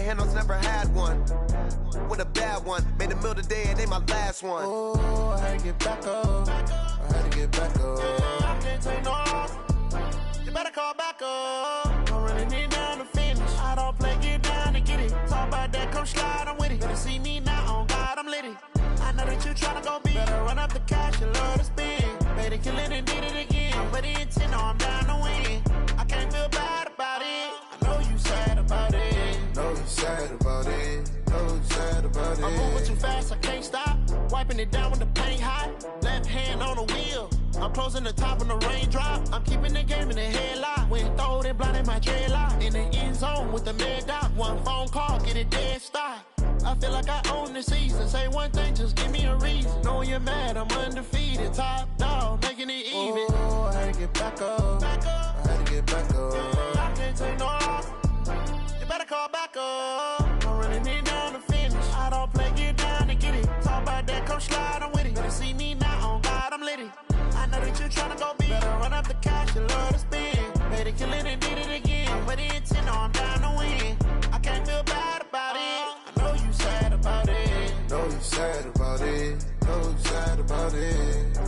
handles, never had one. With a bad one, made a meal today, it ain't my last one. Oh, I had to get back up. I had to get back up. I can't take no off. You better call back up. I'm running it down to finish. I don't play, get down to get it. Talk about that, come slide, I'm with it. Better see me now, on God, I'm litty. I know that you tryna go big. Better run up the cash, you love to spend. Better kill it and did it again. I'm ready in 10, no, I'm down to win. I can't feel bad about it. I know you sad about it. Know you sad about it. Know you sad about it. I'm moving too fast, I can't stop. Wiping it down with the paint hot. Left hand on the wheel. I'm closing the top when the raindrop. I'm keeping the game in the headlock. When throwed and blinded my dreadlock. In the end zone with the mad dot. One phone call, get it dead stop. I feel like I own the season. Say one thing, just give me a reason. Knowing you're mad, I'm undefeated. Top dog, making it even. Oh, I had to get back up. I had to get back up. I can't take no off. You better call back up. I'm running it down to finish. I don't play, get down to get it. Talk about that, come slide, I'm with it. Better see me now, on God, I'm litty. I know that you tryna go big. Better run up the cash, you love to spend. Made it, kill it, and did it again. I'm ready in 10, no, I'm down to win. I can't feel bad about it. I know you sad about it. Know you sad about it. Know you sad about it.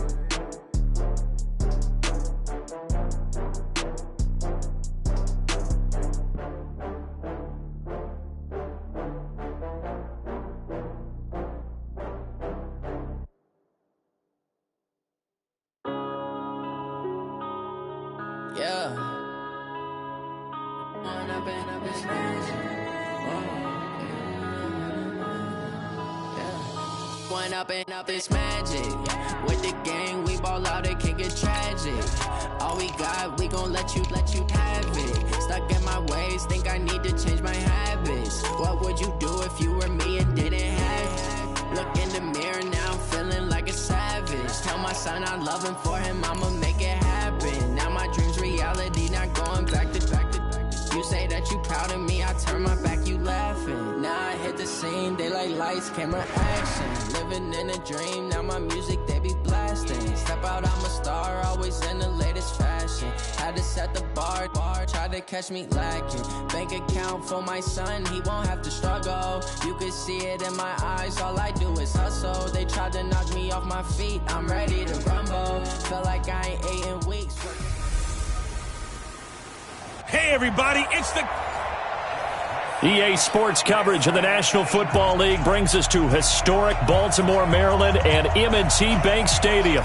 Yeah. One up and up is magic. With the gang, we ball out, it can get tragic. All we got, we gon' let you have it. Stuck in my ways, think I need to change my habits. What would you do if you were me and didn't have it? Look in the mirror, now I'm feeling like a savage. Tell my son I love him, for him I'ma make it happen. Now my dream's reality, not going back to. You say that you proud of me, I turn my back, you laughing. Now I hit the scene, they like lights, camera, action. Living in a dream, now my music, they be blasting. Step out, I'm a star, always in the latest fashion. Had to set the bar, try to catch me lacking. Bank account for my son, he won't have to struggle. You can see it in my eyes, all I do is hustle. They tried to knock me off my feet, I'm ready to rumble. Feel like I ain't ate in weeks. Hey, everybody, it's the EA Sports coverage of the National Football League brings us to historic Baltimore, Maryland, and M&T Bank Stadium.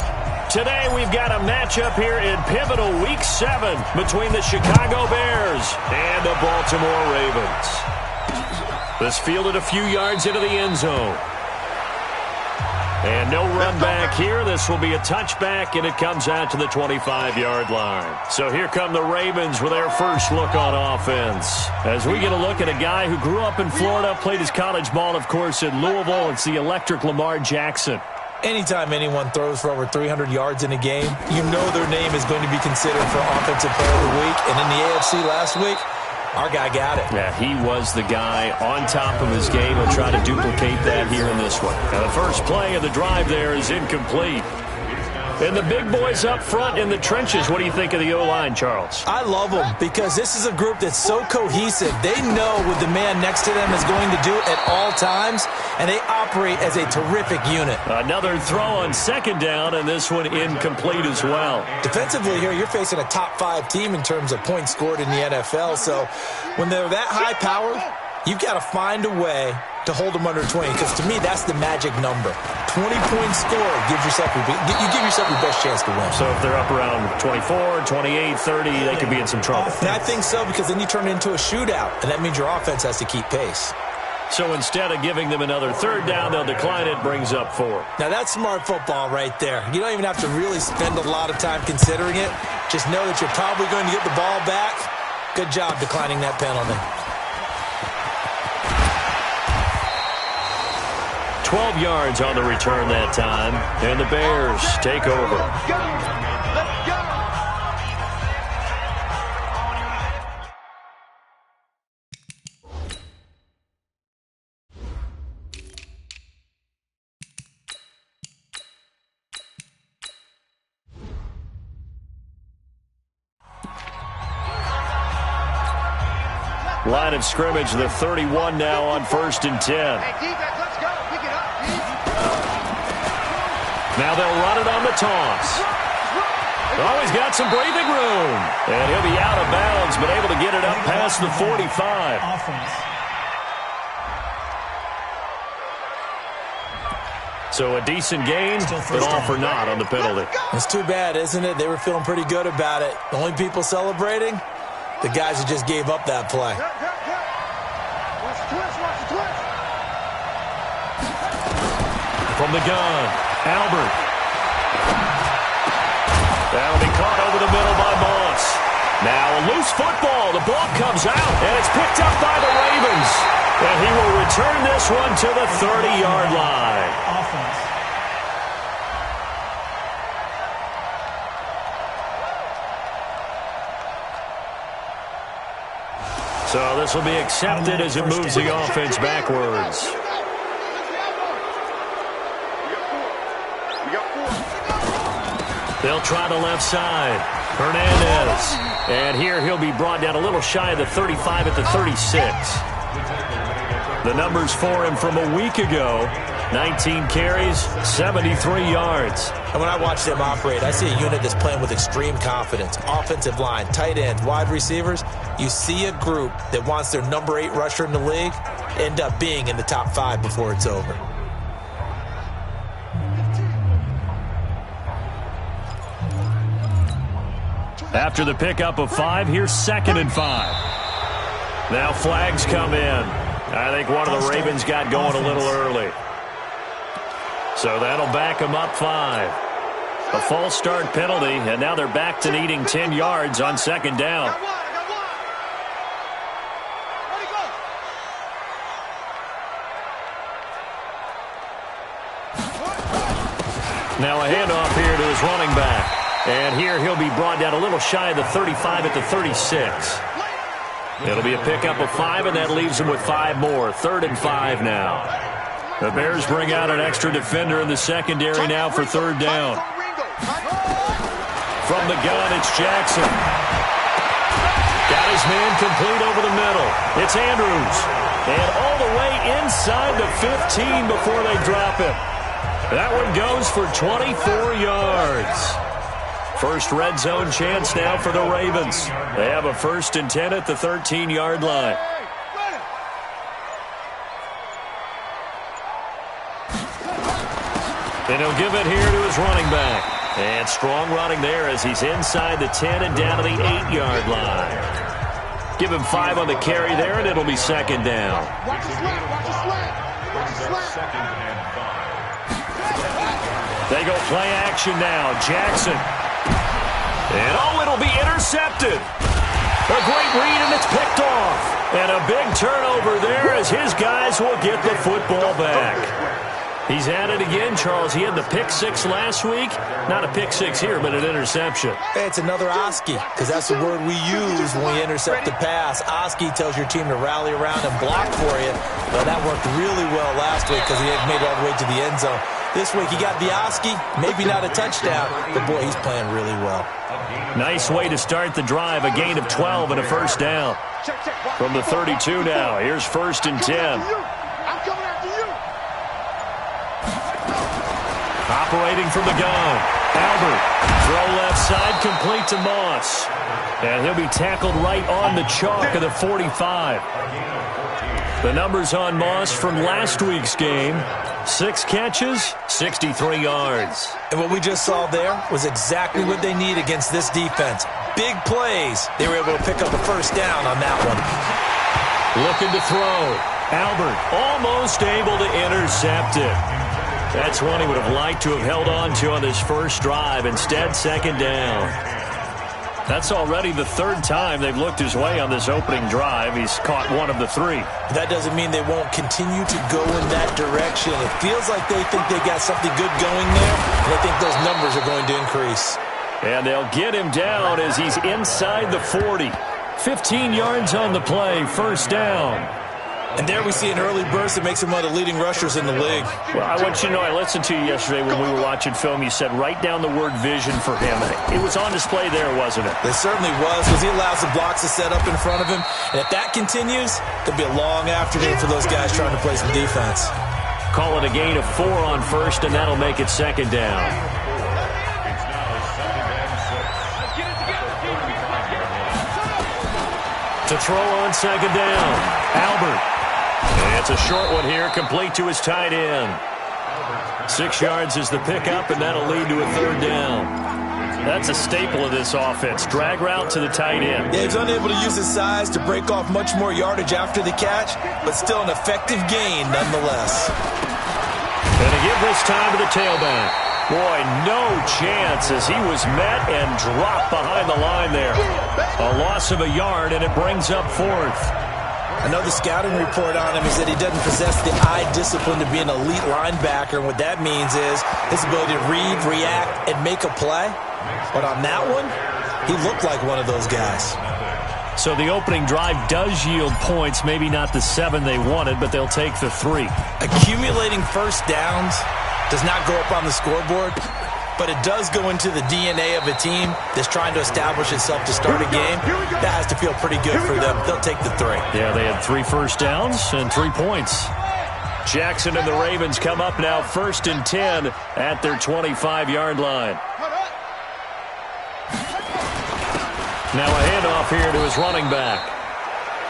Today, we've got a matchup here in pivotal Week 7 between the Chicago Bears and the Baltimore Ravens. This fielded a few yards into the end zone. And no run back here. This will be a touchback, and it comes out to the 25-yard line. So here come the Ravens with their first look on offense. As we get a look at a guy who grew up in Florida, played his college ball, of course, in Louisville. It's the electric Lamar Jackson. Anytime anyone throws for over 300 yards in a game, you know their name is going to be considered for Offensive Player of the Week. And in the AFC last week, our guy got it. Yeah, he was the guy on top of his game. He'll try to duplicate that here in this one. Now, the first play of the drive there is incomplete. And the big boys up front in the trenches. What do you think of the O-line, Charles? I love them because this is a group that's so cohesive. They know what the man next to them is going to do at all times, and they operate as a terrific unit. Another throw on second down, and this one incomplete as well. Defensively here, you're facing a top-5 team in terms of points scored in the NFL, so when they're that high-powered, you've got to find a way to hold them under 20, because to me, that's the magic number. 20 points scored, you give yourself your best chance to win. So if they're up around 24, 28, 30, they could be in some trouble. And I think so, because then you turn it into a shootout, and that means your offense has to keep pace. So instead of giving them another third down, they'll decline it, brings up 4. Now that's smart football right there. You don't even have to really spend a lot of time considering it. Just know that you're probably going to get the ball back. Good job declining that penalty. 12 yards on the return that time, and the Bears take over. Let's go! Line of scrimmage, the 31 now on 1st and 10. Now they'll run it on the toss. Oh, he's got some breathing room. And he'll be out of bounds, but able to get it up past the 45. So a decent gain, but all for naught on the penalty. It's too bad, isn't it? They were feeling pretty good about it. The only people celebrating, the guys who just gave up that play. From the gun, Albert. That'll be caught over the middle by Moss. Now a loose football. The ball comes out, and it's picked up by the Ravens. And he will return this one to the 30-yard line. So this will be accepted as it moves the offense backwards. They'll try the left side. Hernandez. And here he'll be brought down a little shy of the 35 at the 36. The numbers for him from a week ago, 19 carries, 73 yards. And when I watch them operate, I see a unit that's playing with extreme confidence. Offensive line, tight ends, wide receivers. You see a group that wants their number 8 rusher in the league end up being in the top 5 before it's over. After the pickup of 5, here's 2nd and 5. Now flags come in. I think one of the Ravens got going a little early. So that'll back them up 5. A false start penalty, and now they're back to needing 10 yards on 2nd down. Now a handoff here to his running back. And here he'll be brought down a little shy of the 35 at the 36. It'll be a pickup of 5, and that leaves him with 5 more. 3rd and 5 now. The Bears bring out an extra defender in the secondary now for 3rd down. From the gun, it's Jackson. Got his man complete over the middle. It's Andrews. And all the way inside the 15 before they drop him. That one goes for 24 yards. First red zone chance now for the Ravens. They have a 1st and 10 at the 13-yard line. And he'll give it here to his running back. And strong running there as he's inside the 10 and down to the 8-yard line. Give him 5 on the carry there, and it'll be 2nd down. They go play action now. Jackson. And oh, it'll be intercepted. A great read, and it's picked off. And a big turnover there as his guys will get the football back. He's at it again, Charles. He had the pick 6 last week. Not a pick 6 here, but an interception. Hey, it's another Oski, because that's the word we use when we intercept the pass. Oski tells your team to rally around and block for you. Well, that worked really well last week because he had made it all the way to the end zone. This week he got the Oski, maybe not a touchdown, but boy, he's playing really well. Nice way to start the drive, a gain of 12 and a 1st down. From the 32 now, here's 1st and 10. Operating from the gun, Albert. Throw left side, complete to Moss. And he'll be tackled right on the chalk of the 45. The numbers on Moss from last week's game. 6 catches, 63 yards. And what we just saw there was exactly what they need against this defense. Big plays. They were able to pick up a 1st down on that one. Looking to throw. Albert almost able to intercept it. That's one he would have liked to have held on to on this first drive. Instead, 2nd down. That's already the 3rd time they've looked his way on this opening drive. He's caught 1 of the 3. That doesn't mean they won't continue to go in that direction. It feels like they think they got something good going there, and I think those numbers are going to increase. And they'll get him down as he's inside the 40. 15 yards on the play, 1st down. And there we see an early burst that makes him one of the leading rushers in the league. Well, I want you to know, I listened to you yesterday when we were watching film. You said write down the word vision for him. It was on display there, wasn't it? It certainly was, because he allows the blocks to set up in front of him. And if that continues, it'll be a long afternoon for those guys trying to play some defense. Call it a gain of 4 on first, and that'll make it second down. To throw on second down, Albert. And it's a short one here, complete to his tight end. 6 yards is the pickup, and that'll lead to a third down. That's a staple of this offense. Drag route to the tight end. Yeah, he's unable to use his size to break off much more yardage after the catch, but still an effective gain nonetheless. And to give this time to the tailback. Boy, no chance as he was met and dropped behind the line there. A loss of a yard, and it brings up 4th. I know the scouting report on him is that he doesn't possess the eye discipline to be an elite linebacker, and what that means is his ability to read, react, and make a play. But on that one, he looked like one of those guys. So the opening drive does yield points, maybe not the 7 they wanted, but they'll take the 3. Accumulating first downs does not go up on the scoreboard, but it does go into the DNA of a team that's trying to establish itself to start a game. That has to feel pretty good for them. They'll take the 3. Yeah, they had 3 first downs and 3 points. Jackson and the Ravens come up now 1st and 10 at their 25-yard line. Now a handoff here to his running back.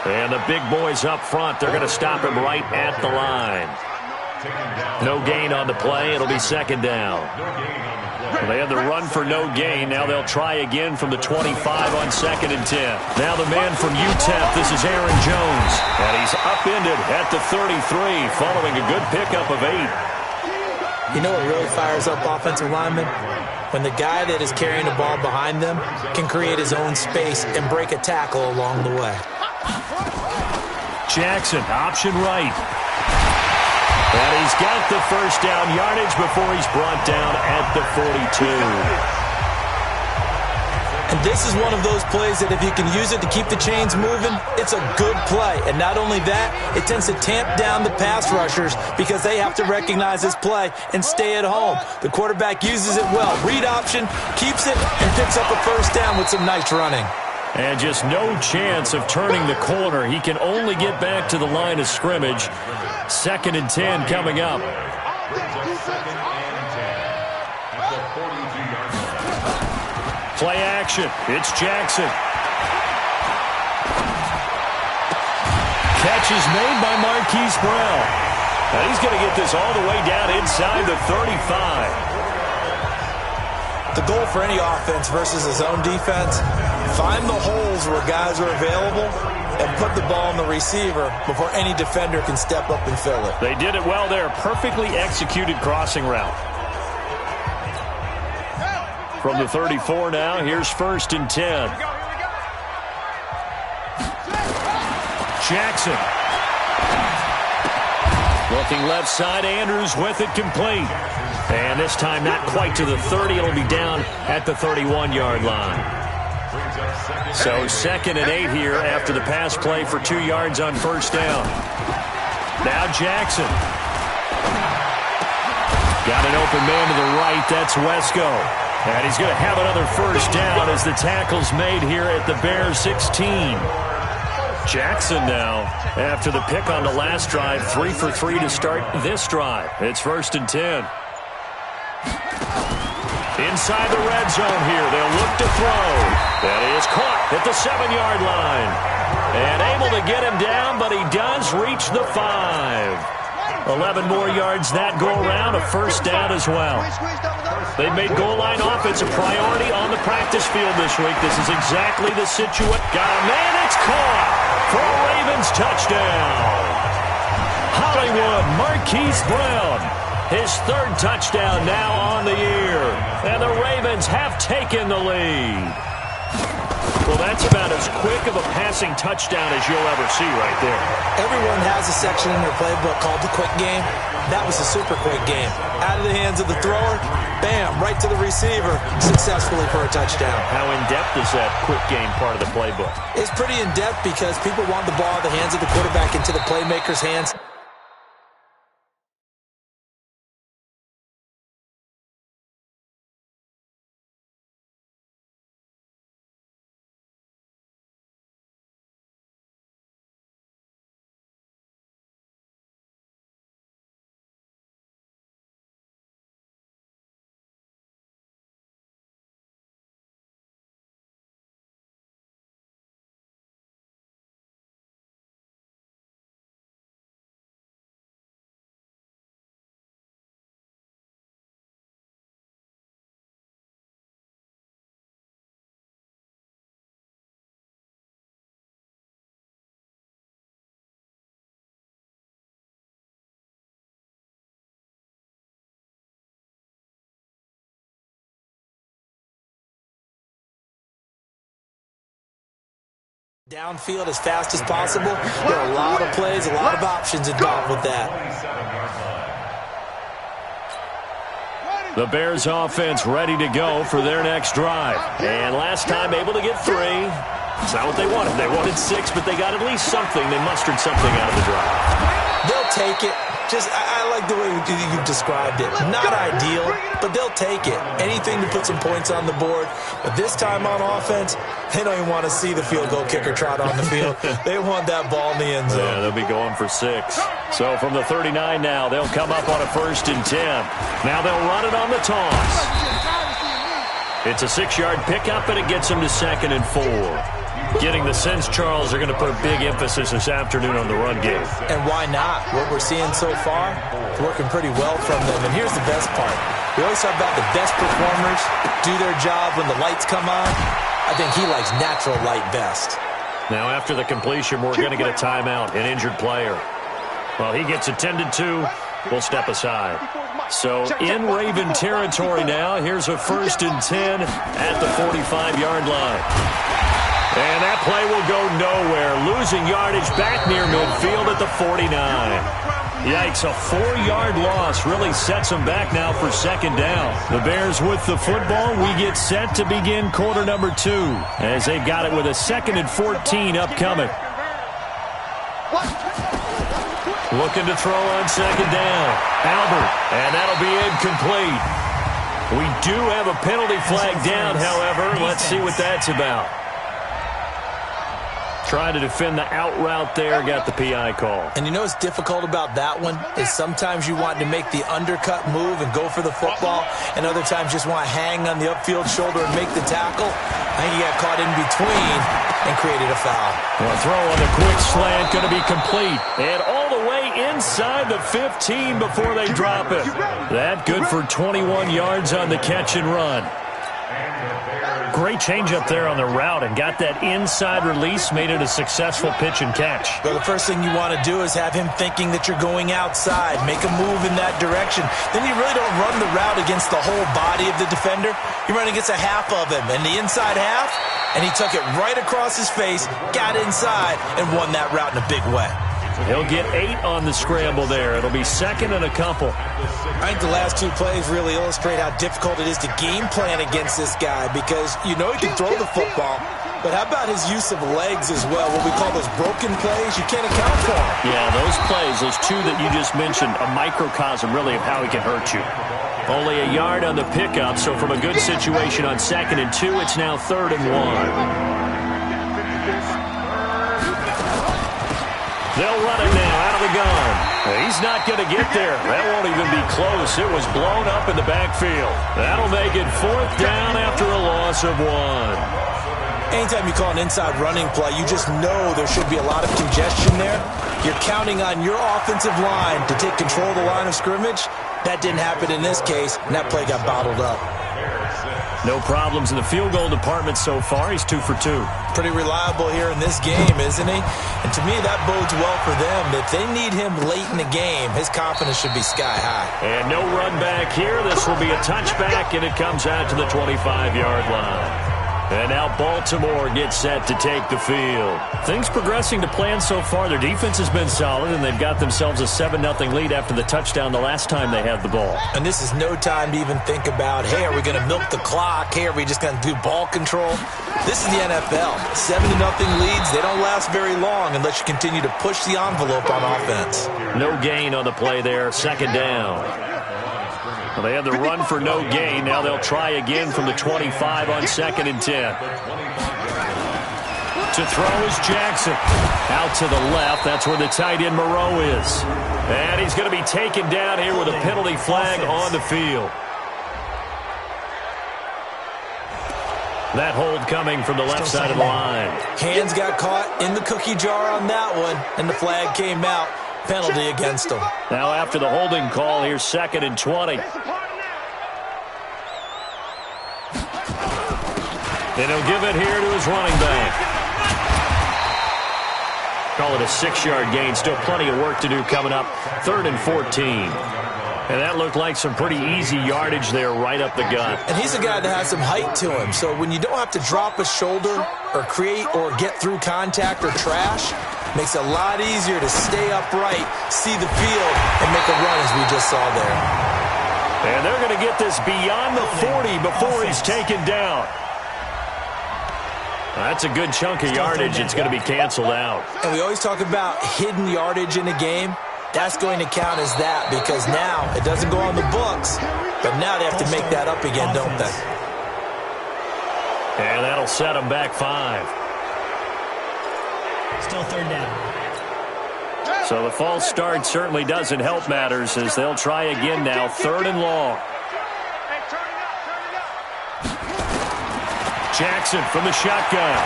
And the big boys up front, they're going to stop him right at the line. No gain on the play. It'll be second down. Well, they had the run for no gain. Now they'll try again from the 25 on 2nd and 10. Now the man from UTEP, this is Aaron Jones. And he's upended at the 33 following a good pickup of 8. You know what really fires up offensive linemen? When the guy that is carrying the ball behind them can create his own space and break a tackle along the way. Jackson, option right. And he's got the first down yardage before he's brought down at the 42. And this is one of those plays that if you can use it to keep the chains moving, it's a good play. And not only that, it tends to tamp down the pass rushers because they have to recognize this play and stay at home. The quarterback uses it well. Read option, keeps it, and picks up a first down with some nice running. And just no chance of turning the corner. He can only get back to the line of scrimmage. 2nd and 10 coming up. Play action. It's Jackson. Catch is made by Marquise Brown. And he's going to get this all the way down inside the 35. The goal for any offense versus his own defense, find the holes where guys are available and put the ball on the receiver before any defender can step up and fill it. They did it well there. Perfectly executed crossing route. From the 34 now, here's 1st and 10. Jackson. Looking left side, Andrews with it complete. And this time not quite to the 30. It'll be down at the 31-yard line. So 2nd and 8 here after the pass play for 2 yards on first down. Now Jackson. Got an open man to the right. That's Wesco. And he's going to have another first down as the tackle's made here at the Bears 16. Jackson now, after the pick on the last drive, 3 for 3 to start this drive. It's 1st and 10. Inside the red zone here, they'll look to throw. That is caught at the 7-yard line. And able to get him down, but he does reach the 5. 11 more yards that go around, a first down as well. They've made goal line offense a priority on the practice field this week. This is exactly the situation. Got a man, it's caught for a Ravens touchdown. Hollywood, Marquise Brown. His 3rd touchdown now on the year. And the Ravens have taken the lead. Well, that's about as quick of a passing touchdown as you'll ever see right there. Everyone has a section in their playbook called the quick game. That was a super quick game. Out of the hands of the thrower, bam, right to the receiver, successfully for a touchdown. How in-depth is that quick game part of the playbook? It's pretty in-depth because people want the ball in the hands of the quarterback into the playmaker's hands. Downfield as fast as possible. There are a lot of plays, a lot of options involved with that. The Bears offense ready to go for their next drive. And last time able to get 3. It's not what they wanted. They wanted 6, but they got at least something. They mustered something out of the drive. They'll take it. I like the way you've described it. Not ideal, but they'll take it. Anything to put some points on the board. But this time on offense, they don't even want to see the field goal kicker trot on the field. They want that ball in the end zone. Yeah, they'll be going for 6. So from the 39 now, they'll come up on a 1st and 10. Now they'll run it on the toss. It's a 6-yard pickup, and it gets them to 2nd and 4. Getting the sense, Charles, they're going to put a big emphasis this afternoon on the run game. And why not? What we're seeing so far, it's working pretty well from them. And here's the best part. We always talk about the best performers do their job when the lights come on. I think he likes natural light best. Now, after the completion, we're going to get a timeout, an injured player. Well, he gets attended to. We'll step aside. So in Raven territory now, here's a 1st and 10 at the 45-yard line. And that play will go nowhere. Losing yardage back near midfield at the 49. Yikes, a 4-yard loss really sets them back now for 2nd down. The Bears with the football. We get set to begin quarter number 2 as they've got it with a 2nd and 14 upcoming. Looking to throw on 2nd down. Albert, and that'll be incomplete. We do have a penalty flag down, however. Let's see what that's about. Trying to defend the out route there, got the PI call. And you know what's difficult about that one is sometimes you want to make the undercut move and go for the football, and other times just want to hang on the upfield shoulder and make the tackle. I think he got caught in between and created a foul. Well, throw on the quick slant, going to be complete. And all the way inside the 15 before they drop it. That good for 21 yards on the catch and run. Great change up there on the route and got that inside release, made it a successful pitch and catch. Well, the first thing you want to do is have him thinking that you're going outside, make a move in that direction. Then you really don't run the route against the whole body of the defender. You run against a half of him, and the inside half, and he took it right across his face, got inside, and won that route in a big way. He'll get 8 on the scramble there. It'll be 2nd and a couple. I think the last 2 plays really illustrate how difficult it is to game plan against this guy because you know he can throw the football, but how about his use of legs as well? What we call those broken plays, you can't account for them. Yeah, those plays, those 2 that you just mentioned, a microcosm really of how he can hurt you. Only a yard on the pickup, so from a good situation on 2nd and 2, it's now 3rd and 1. They'll run it now out of the gun. He's not going to get there. That won't even be close. It was blown up in the backfield. That'll make it 4th down after a loss of 1. Anytime you call an inside running play, you just know there should be a lot of congestion there. You're counting on your offensive line to take control of the line of scrimmage. That didn't happen in this case, and that play got bottled up. No problems in the field goal department so far. He's 2 for 2. Pretty reliable here in this game, isn't he? And to me, that bodes well for them. If they need him late in the game, his confidence should be sky high. And no run back here. This will be a touchback, and it comes out to the 25-yard line. And now Baltimore gets set to take the field. Things progressing to plan so far. Their defense has been solid, and they've got themselves a 7-0 lead after the touchdown the last time they had the ball. And this is no time to even think about, hey, are we going to milk the clock? Hey, are we just going to do ball control? This is the NFL. 7-0 leads, they don't last very long unless you continue to push the envelope on offense. No gain on the play there, second down. Well, they had the run for no gain. Now they'll try again from the 25 on 2nd and 10. To throw is Jackson. Out to the left. That's where the tight end Moreau is. And he's going to be taken down here with a penalty flag on the field. That hold coming from the left side of the line. Hands got caught in the cookie jar on that one, and the flag came out. Penalty against him. Now after the holding call, here's 2nd and 20. And he'll give it here to his running back. Call it a 6-yard gain. Still plenty of work to do coming up. 3rd and 14. And that looked like some pretty easy yardage there right up the gut. And he's a guy that has some height to him. So when you don't have to drop a shoulder or create or get through contact or trash, makes it a lot easier to stay upright, see the field, and make a run as we just saw there. And they're going to get this beyond the 40 before he's taken down. That's a good chunk of yardage. It's going to be canceled out. And we always talk about hidden yardage in a game. That's going to count as that because now it doesn't go on the books, but now they have to make that up again, don't they? And that'll set them back 5. Still 3rd down. So the false start certainly doesn't help matters as they'll try again now. 3rd and long. Jackson from the shotgun.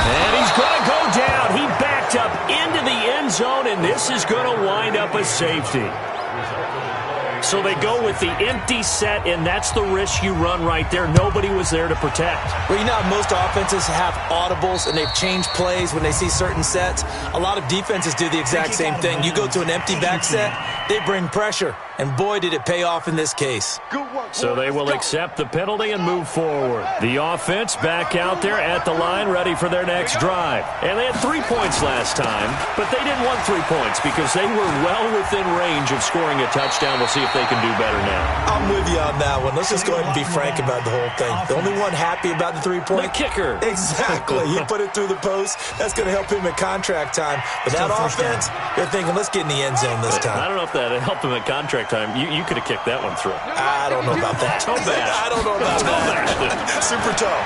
And he's going to go down. He backed up into the end zone, and this is going to wind up a safety. So they go with the empty set, and that's the risk you run right there. Nobody was there to protect. Well, you know how most offenses have audibles, and they've changed plays when they see certain sets. A lot of defenses do the exact same thing. You go to an empty back set, they bring pressure. And boy, did it pay off in this case. So they will accept the penalty and move forward. The offense back out there at the line, ready for their next drive. And they had 3 points last time, but they didn't want 3 points because they were well within range of scoring a touchdown. We'll see if they can do better now. I'm with you on that one. Let's just go ahead and be frank about the whole thing. The only one happy about the 3-point? The kicker. Exactly. He put it through the post. That's going to help him at contract time. But that offense, they're thinking, let's get in the end zone this time. I don't know if that helped him at contract time. You could have kicked that one through. I don't know about that. Toe bash. I don't know about that. Super toe.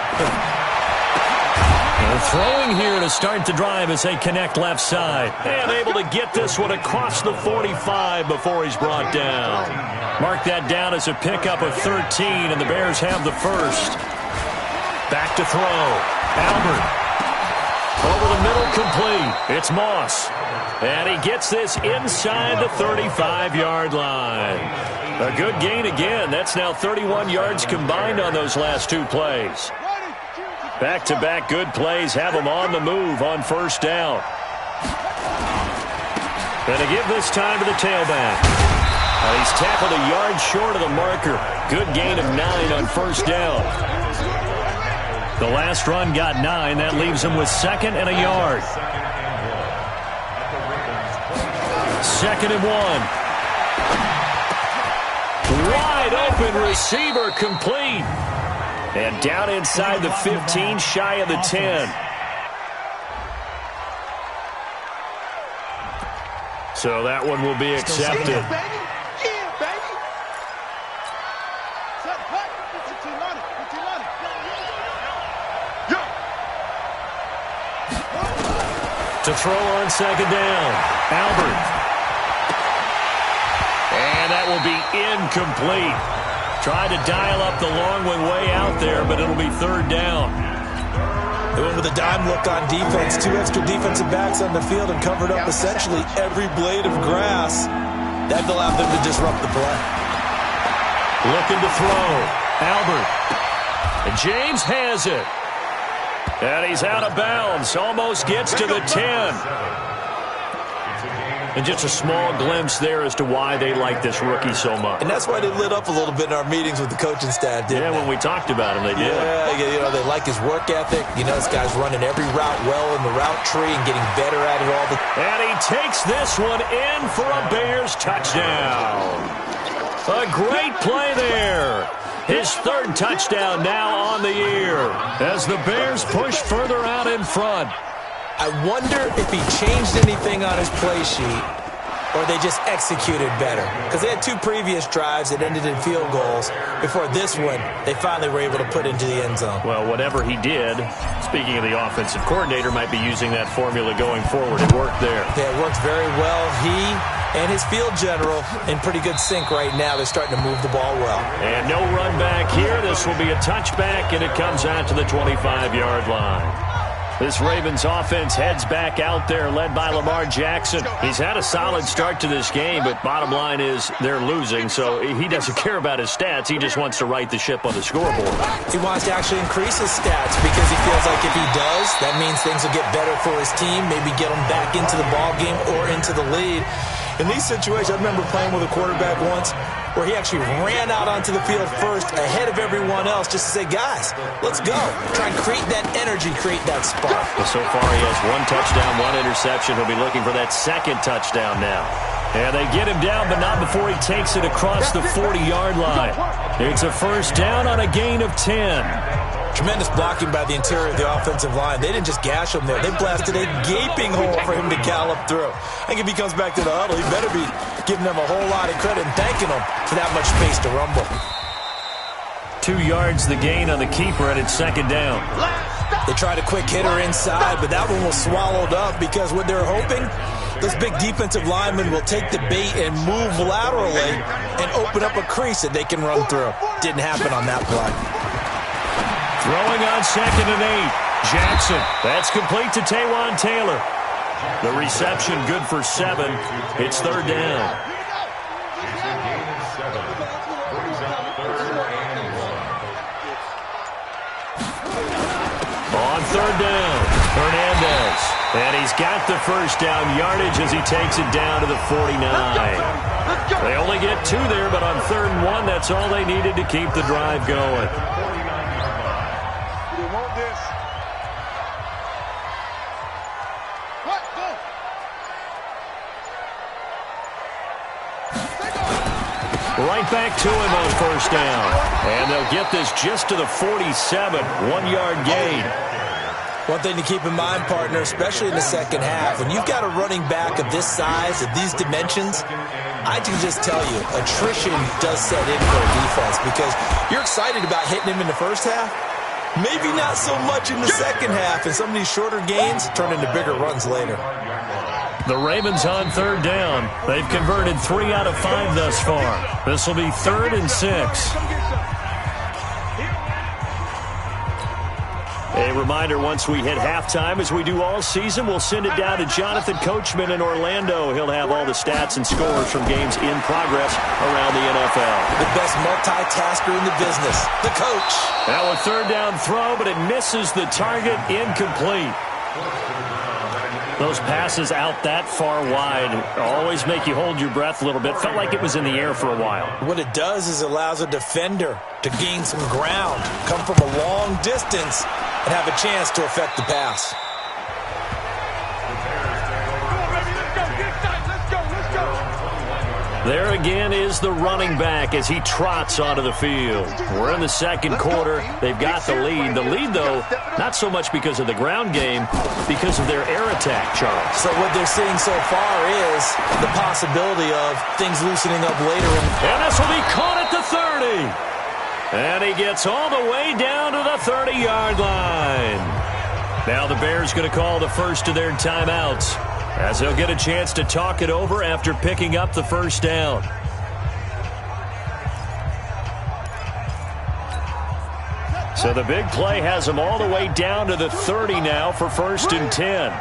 And throwing here to start the drive as they connect left side. And able to get this one across the 45 before he's brought down. Mark that down as a pickup of 13, and the Bears have the first. Back to throw. Albert. Over the middle, complete. It's Moss. And he gets this inside the 35-yard line. A good gain again. That's now 31 yards combined on those last 2 plays. Back-to-back good plays have them on the move on first down. And to give this time to the tailback. He's tackled a yard short of the marker. Good gain of 9 on first down. The last run got 9. That leaves him with 2nd and a yard. 2nd and 1. Wide open receiver complete. And down inside the 15, shy of the 10. So that one will be accepted. To throw on 2nd down. Albert. And that will be incomplete. Tried to dial up the long one way out there, but it'll be 3rd down. They went with a dime look on defense. 2 extra defensive backs on the field and covered up essentially every blade of grass. That allowed them to disrupt the play. Looking to throw. Albert. And James has it. And he's out of bounds. Almost gets to the 10. And just a small glimpse there as to why they like this rookie so much. And that's why they lit up a little bit in our meetings with the coaching staff, didn't they? When we talked about him, they did. Yeah, they like his work ethic. This guy's running every route well in the route tree and getting better at it all the time. And he takes this one in for a Bears touchdown. A great play there. His third touchdown now on the year as the Bears push further out in front. I wonder if he changed anything on his play sheet or they just executed better. Because they had 2 previous drives that ended in field goals. Before this one, they finally were able to put into the end zone. Well, whatever he did, speaking of the offensive coordinator, might be using that formula going forward. It worked there. Yeah, it worked very well. He and his field general in pretty good sync right now. They're starting to move the ball well. And no run back here. This will be a touchback, and it comes out to the 25-yard line. This Ravens offense heads back out there, led by Lamar Jackson. He's had a solid start to this game, but bottom line is they're losing, so he doesn't care about his stats. He just wants to right the ship on the scoreboard. He wants to actually increase his stats because he feels like if he does, that means things will get better for his team, maybe get him back into the ball game or into the lead. In these situations, I remember playing with a quarterback once where he actually ran out onto the field first ahead of everyone else just to say, guys, let's go. Try and create that energy, create that spark. Well, so far he has 1 touchdown, 1 interception. He'll be looking for that second touchdown now. And they get him down, but not before he takes it across the 40-yard line. It's a first down on a gain of 10. Tremendous blocking by the interior of the offensive line. They didn't just gash him there. They blasted a gaping hole for him to gallop through. I think if he comes back to the huddle, he better be giving them a whole lot of credit and thanking them for that much space to rumble. 2 yards the gain on the keeper, and it's second down. They tried a quick hitter inside, but that one was swallowed up because what they're hoping, those big defensive linemen will take the bait and move laterally and open up a crease that they can run through. Didn't happen on that play. Throwing on 2nd and 8. Jackson. That's complete to Taywan Taylor. The reception good for 7. It's third down. On third down, Hernandez. And he's got the first down yardage as he takes it down to the 49. They only get 2 there, but on 3rd and 1, that's all they needed to keep the drive going. Right back to him on first down. And they'll get this just to the 47, 1-yard gain. One thing to keep in mind, partner, especially in the second half, when you've got a running back of this size, of these dimensions, I can just tell you, attrition does set in for a defense because you're excited about hitting him in the first half. Maybe not so much in the second half, and some of these shorter gains turn into bigger runs later. The Ravens on third down. They've converted 3 out of 5 thus far. This will be 3rd and 6. A reminder, once we hit halftime, as we do all season, we'll send it down to Jonathan Coachman in Orlando. He'll have all the stats and scores from games in progress around the NFL. The best multitasker in the business, the coach. Now a third down throw, but it misses the target, incomplete. Those passes out that far wide always make you hold your breath a little bit. Felt like it was in the air for a while. What it does is allows a defender to gain some ground, come from a long distance, and have a chance to affect the pass. There again is the running back as he trots onto the field. We're in the second quarter. They've got the lead. The lead, though, not so much because of the ground game, because of their air attack, Charles. So what they're seeing so far is the possibility of things loosening up later. And this will be caught at the 30. And he gets all the way down to the 30-yard line. Now the Bears going to call the first of their timeouts, as they'll get a chance to talk it over after picking up the first down. So the big play has them all the way down to the 30 now for 1st and 10.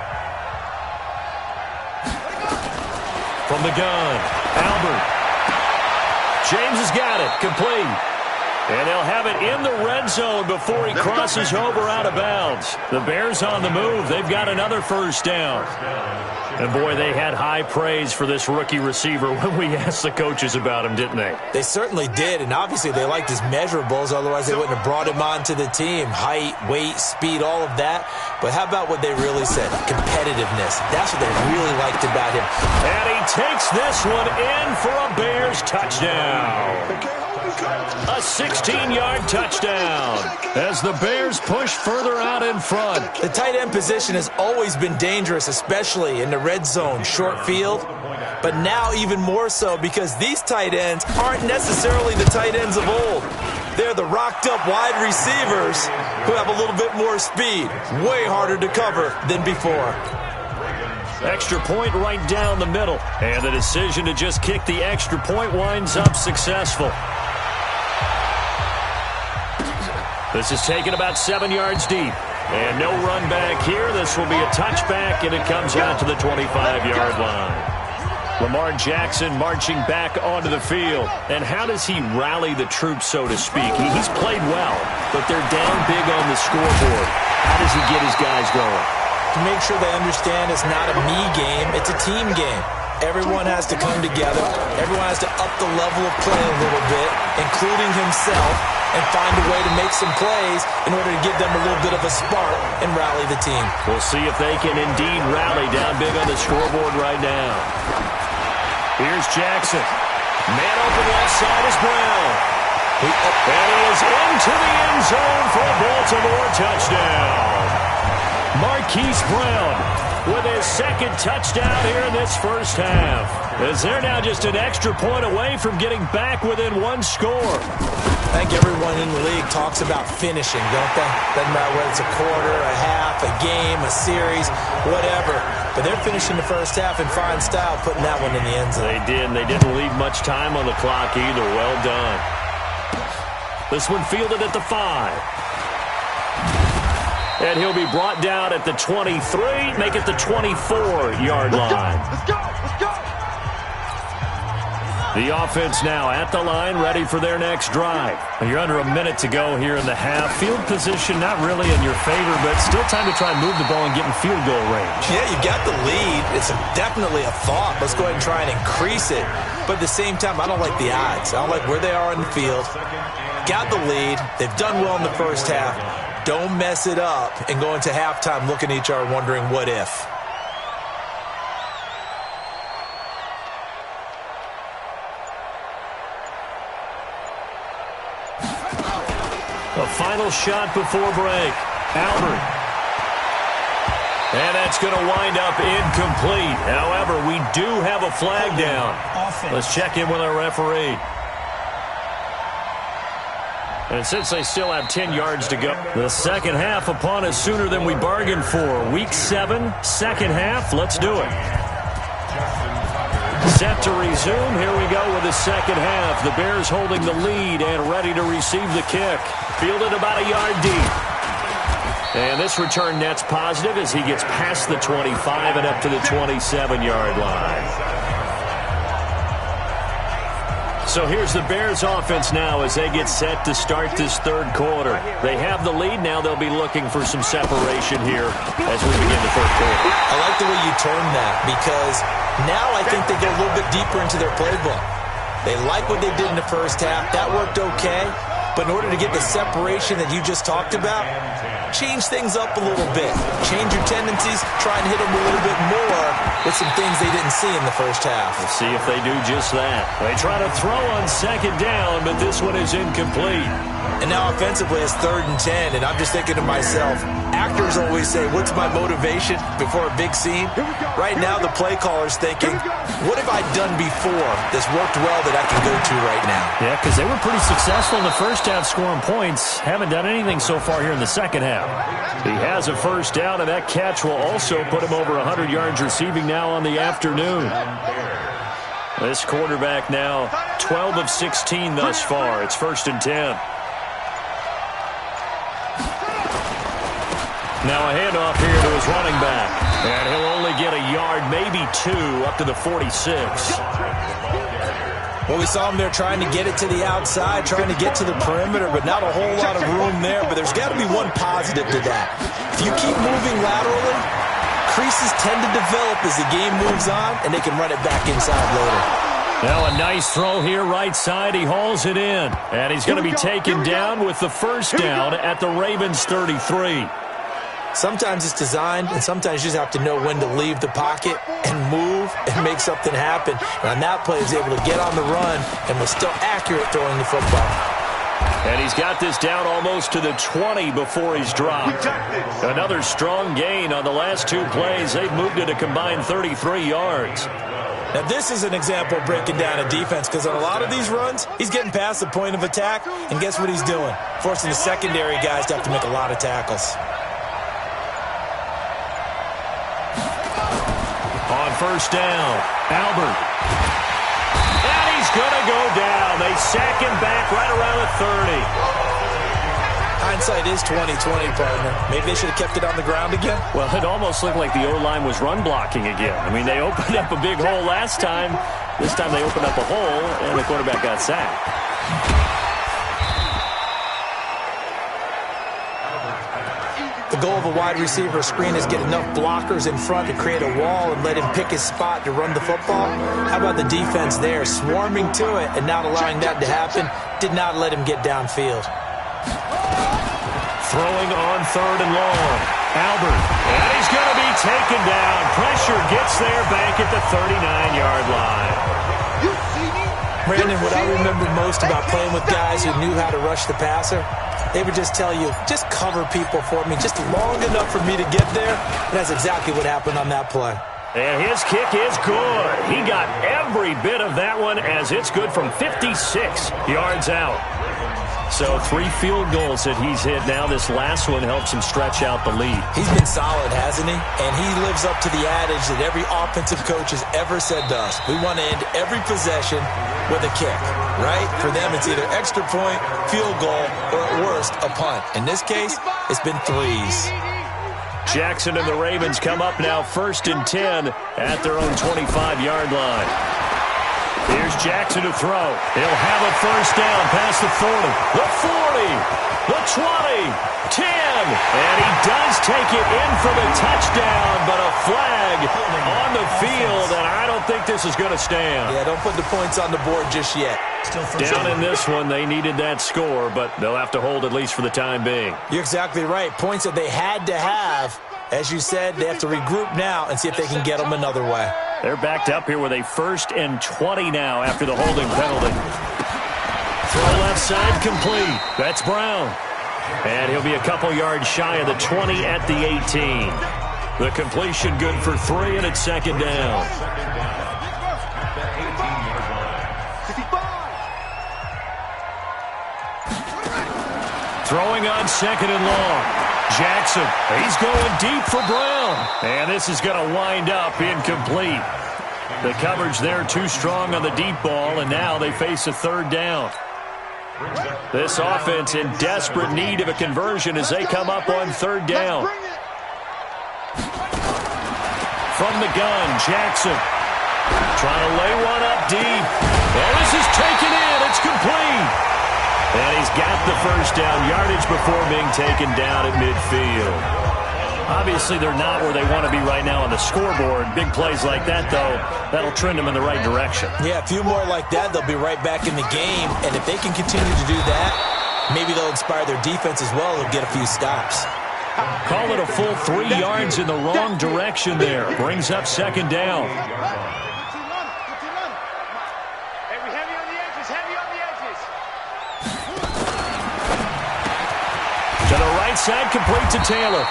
From the gun, Albert. James has got it, complete. And they'll have it in the red zone before he crosses over out of bounds. The Bears on the move. They've got another first down. And, boy, they had high praise for this rookie receiver when we asked the coaches about him, didn't they? They certainly did, and obviously they liked his measurables. Otherwise, they wouldn't have brought him onto the team. Height, weight, speed, all of that. But how about what they really said? Competitiveness. That's what they really liked about him. And he takes this one in for a Bears touchdown. A 16-yard touchdown as the Bears push further out in front. The tight end position has always been dangerous, especially in the red zone, short field. But now even more so because these tight ends aren't necessarily the tight ends of old. They're the rocked-up wide receivers who have a little bit more speed. Way harder to cover than before. Extra point right down the middle. And the decision to just kick the extra point winds up successful. This is taken about 7 yards deep. And no run back here. This will be a touchback, and it comes out to the 25-yard line. Lamar Jackson marching back onto the field. And how does he rally the troops, so to speak? He's played well, but they're down big on the scoreboard. How does he get his guys going? To make sure they understand it's not a me game, it's a team game. Everyone has to come together. Everyone has to up the level of play a little bit, including himself, and find a way to make some plays in order to give them a little bit of a spark and rally the team. We'll see if they can indeed rally down big on the scoreboard right now. Here's Jackson. Man open left side is Brown. And he is into the end zone for a Baltimore touchdown. Marquise Brown with his second touchdown here in this first half. As they're now just an extra point away from getting back within one score. I think everyone in the league talks about finishing, don't they? Doesn't matter whether it's a quarter, a half, a game, a series, whatever. But they're finishing the first half in fine style, putting that one in the end zone. They did, and they didn't leave much time on the clock either. Well done. This one fielded at the 5. And he'll be brought down at the 23, make it the 24-yard line. Let's go! Let's go! The offense now at the line, ready for their next drive. You're under a minute to go here in the half. Field position not really in your favor, but still time to try and move the ball and get in field goal range. Yeah, you got the lead. It's definitely a thought. Let's go ahead and try and increase it. But at the same time, I don't like the odds. I don't like where they are in the field. Got the lead. They've done well in the first half. Don't mess it up and go into halftime looking at each other wondering what if. A final shot before break. Albert. And that's going to wind up incomplete. However, we do have a flag down. Let's check in with our referee. And since they still have 10 yards to go, the second half upon us sooner than we bargained for. Week 7, second half. Let's do it. Set to resume. Here we go with the second half. The Bears holding the lead and ready to receive the kick. Fielded about a yard deep. And this return net's positive as he gets past the 25 and up to the 27-yard line. So here's the Bears offense now as they get set to start this third quarter. They have the lead. Now they'll be looking for some separation here as we begin the third quarter. I like the way you term that because now I think they get a little bit deeper into their playbook. They like what they did in the first half. That worked okay. But in order to get the separation that you just talked about, change things up a little bit. Change your tendencies. Try and hit them a little bit more with some things they didn't see in the first half. Let's see if they do just that. They try to throw on second down, but this one is incomplete. And now offensively it's 3rd and 10, and I'm just thinking to myself, actors always say, what's my motivation before a big scene? Right now the play caller's thinking, what have I done before that's worked well that I can go to right now? Yeah, because they were pretty successful in the first half scoring points. Haven't done anything so far here in the second half. He has a first down, and that catch will also put him over 100 yards receiving now on the afternoon. This quarterback now 12 of 16 thus far. It's 1st and 10. Now a handoff here to his running back. And he'll only get a yard, maybe 2, up to the 46. Well, we saw him there trying to get it to the outside, trying to get to the perimeter, but not a whole lot of room there. But there's got to be one positive to that. If you keep moving laterally, creases tend to develop as the game moves on, and they can run it back inside later. Now a nice throw here right side. He hauls it in, and he's going to be taken down with the first down at the Ravens 33. Sometimes it's designed, and sometimes you just have to know when to leave the pocket and move and make something happen. And on that play, he's able to get on the run and was still accurate throwing the football. And he's got this down almost to the 20 before he's dropped. Another strong gain on the last two plays. They've moved it a combined 33 yards. Now, this is an example of breaking down a defense, because on a lot of these runs, he's getting past the point of attack, and guess what he's doing? Forcing the secondary guys to have to make a lot of tackles. On first down, Albert. And he's going to go down. They sack him back right around the 30. Hindsight is 20/20, partner. Maybe they should have kept it on the ground again. Well, it almost looked like the O-line was run blocking again. I mean, they opened up a big hole last time. This time they opened up a hole, and the quarterback got sacked. The goal of a wide receiver screen is get enough blockers in front to create a wall and let him pick his spot to run the football. How about the defense there, swarming to it and not allowing that to happen? Did not let him get downfield. Throwing on third and long. Albert. And he's going to be taken down. Pressure gets there back at the 39-yard line. Brandon, what I remember most about playing with guys who knew how to rush the passer, they would just tell you, just cover people for me, just long enough for me to get there. And that's exactly what happened on that play. And his kick is good. He got every bit of that one, as it's good from 56 yards out. So 3 field goals that he's hit now. This last one helps him stretch out the lead. He's been solid, hasn't he? And he lives up to the adage that every offensive coach has ever said to us. We want to end every possession with a kick, right? For them, it's either extra point, field goal, or at worst, a punt. In this case, it's been 3s. Jackson and the Ravens come up now 1st and 10 at their own 25-yard line. Here's Jackson to throw. He'll have a first down past the 40, the 40, the 20, 10. And he does take it in for the touchdown, but a flag on the field, and I don't think this is going to stand. Yeah, don't put the points on the board just yet. Down in this one, they needed that score, but they'll have to hold at least for the time being. You're exactly right. Points that they had to have. As you said, they have to regroup now and see if they can get them another way. They're backed up here with a 1st and 20 now after the holding penalty. Throw left side complete. That's Brown. And he'll be a couple yards shy of the 20 at the 18. The completion good for 3, and it's 2nd down. Throwing on 2nd and long. Jackson, he's going deep for Brown. And this is going to wind up incomplete. The coverage there too strong on the deep ball, and now they face a 3rd down. This offense in desperate need of a conversion as they come up on 3rd down. From the gun, Jackson trying to lay one up deep. And this is taken in. It's complete. And he's got the first down, yardage before being taken down at midfield. Obviously, they're not where they want to be right now on the scoreboard. Big plays like that, though, that'll trend them in the right direction. Yeah, a few more like that, they'll be right back in the game. And if they can continue to do that, maybe they'll inspire their defense as well and get a few stops. Call it a full 3 yards in the wrong direction there. Brings up 2nd down. To the right side, complete to Taylor.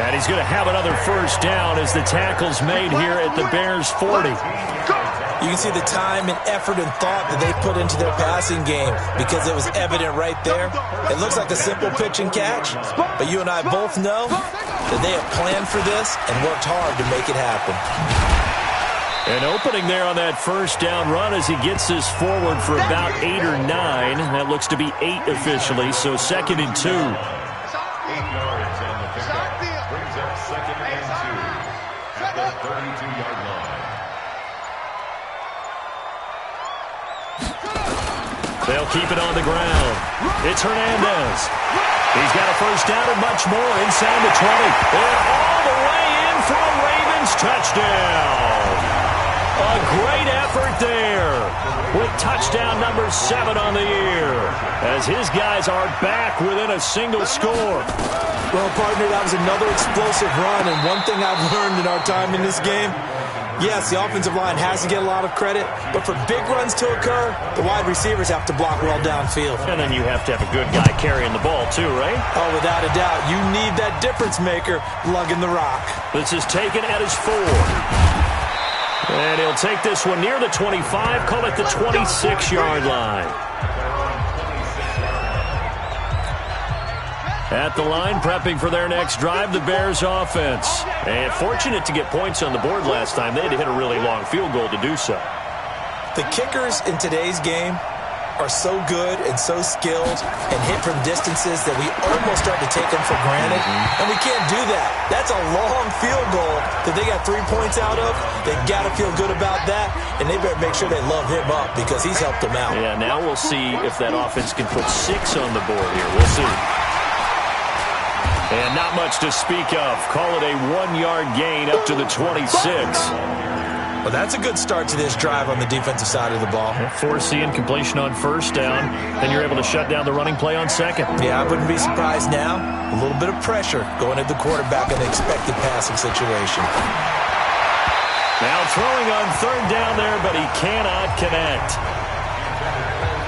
And he's going to have another first down as the tackle's made here at the Bears' 40. You can see the time and effort and thought that they put into their passing game because it was evident right there. It looks like a simple pitch and catch, but you and I both know that they have planned for this and worked hard to make it happen. An opening there on that first down run as he gets this forward for about 8 or 9. That looks to be 8 officially, so 2nd and 2. 8 yards on the pickup. Brings up 2nd and 2 at the 32-yard line. They'll keep it on the ground. It's Hernandez. He's got a first down and much more inside the 20. And all the way in for a Ravens touchdown. A great effort there with touchdown number 7 on the year as his guys are back within a single score. Well, partner, that was another explosive run, and one thing I've learned in our time in this game, yes, the offensive line has to get a lot of credit, but for big runs to occur, the wide receivers have to block well downfield. And then you have to have a good guy carrying the ball too, right? Oh, without a doubt. You need that difference maker lugging the rock. This is taken at his 4. And he'll take this one near the 25, call it the 26-yard line. At the line, prepping for their next drive, the Bears offense. And fortunate to get points on the board last time. They had to hit a really long field goal to do so. The kickers in today's game are so good and so skilled and hit from distances that we almost start to take them for granted. And we can't do that. That's a long field goal that they got 3 points out of. They got to feel good about that, and they better make sure they love him up because he's helped them out. Yeah, now we'll see if that offense can put 6 on the board here. We'll see. And not much to speak of. Call it a 1-yard gain up to the 26. Well, that's a good start to this drive on the defensive side of the ball. Force the incompletion on first down. Then you're able to shut down the running play on second. Yeah, I wouldn't be surprised now. A little bit of pressure going at the quarterback in the expected passing situation. Now throwing on third down there, but he cannot connect.